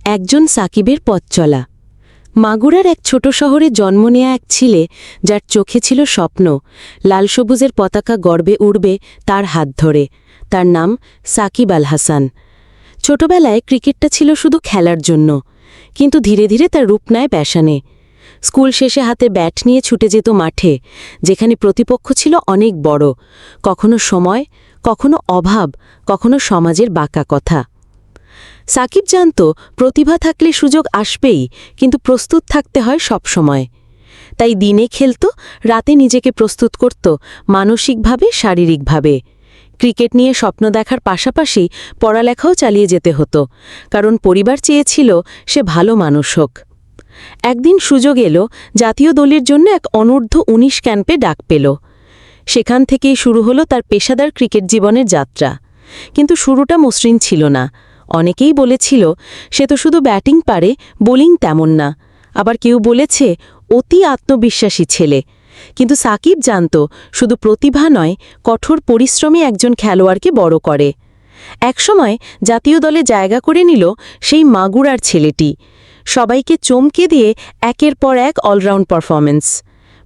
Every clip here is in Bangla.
একজন সাকিবের পথ চলা। মাগুরার এক ছোট শহরে জন্ম নেয়া এক ছেলে, যার চোখে ছিল স্বপ্ন, লাল সবুজের পতাকা গর্বে উড়বে তার হাত ধরে। তার নাম সাকিব আল হাসান। ছোটবেলায় ক্রিকেটটা ছিল শুধু খেলার জন্য, কিন্তু ধীরে ধীরে তার রূপ নেয় প্যাশনে। স্কুল শেষে হাতে ব্যাট নিয়ে ছুটে যেত মাঠে, যেখানে প্রতিপক্ষ ছিল অনেক বড়, কখনো সময়, কখনো অভাব, কখনো সমাজের বাঁকা কথা। সাকিব জানত প্রতিভা থাকলে সুযোগ আসবেই, কিন্তু প্রস্তুত থাকতে হয় সব সময়। তাই দিনে খেলত, রাতে নিজেকে প্রস্তুত করত, মানসিকভাবে শারীরিকভাবে। ক্রিকেট নিয়ে স্বপ্ন দেখার পাশাপাশি পড়ালেখাও চালিয়ে যেতে হতো, কারণ পরিবার চেয়েছিল সে ভালো মানুষ হোক। একদিন সুযোগ এলো, জাতীয় দলের জন্য এক অনূর্ধ্ব-19 ক্যাম্পে ডাক পেল। সেখান থেকেই শুরু হলো তার পেশাদার ক্রিকেট জীবনের যাত্রা। কিন্তু শুরুটা মসৃণ ছিল না। অনেকেই বলেছিল সে তো শুধু ব্যাটিং পারে, বোলিং তেমন না। আবার কেউ বলেছে অতি আত্মবিশ্বাসী ছেলে। কিন্তু সাকিব জানত শুধু প্রতিভা নয়, কঠোর পরিশ্রমী একজন খেলোয়াড়কে বড় করে। একসময় জাতীয় দলে জায়গা করে নিল সেই মাগুরার ছেলেটি। সবাইকে চমকে দিয়ে একের পর এক অলরাউন্ড পারফরম্যান্স।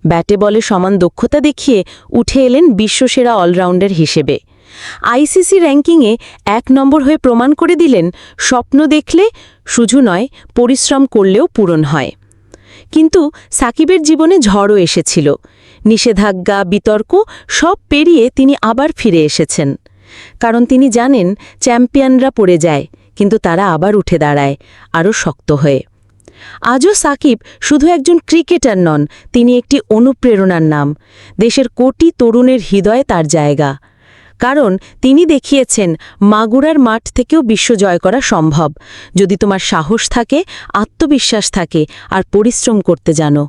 ব্যাটে বলে সমান দক্ষতা দেখিয়ে উঠে এলেন বিশ্বসেরা অলরাউন্ডার হিসেবে। আইসিসি র্যাঙ্কিংয়ে 1 নম্বর হয়ে প্রমাণ করে দিলেন স্বপ্ন দেখলে শুধু নয়, পরিশ্রম করলেও পূরণ হয়। কিন্তু সাকিবের জীবনে ঝড়ও এসেছিল। নিষেধাজ্ঞা, বিতর্ক সব পেরিয়ে তিনি আবার ফিরে এসেছেন। কারণ তিনি জানেন চ্যাম্পিয়নরা পড়ে যায়, কিন্তু তারা আবার উঠে দাঁড়ায় আরও শক্ত হয়ে। আজও সাকিব শুধু একজন ক্রিকেটার নন, তিনি একটি অনুপ্রেরণার নাম। দেশের কোটি তরুণের হৃদয়ে তার জায়গা। কারণ তিনি দেখিয়েছেন মাগুরার মাঠ থেকেও বিশ্ব জয় করা সম্ভব, যদি তোমার সাহস থাকে, আত্মবিশ্বাস থাকে আর পরিশ্রম করতে জানো।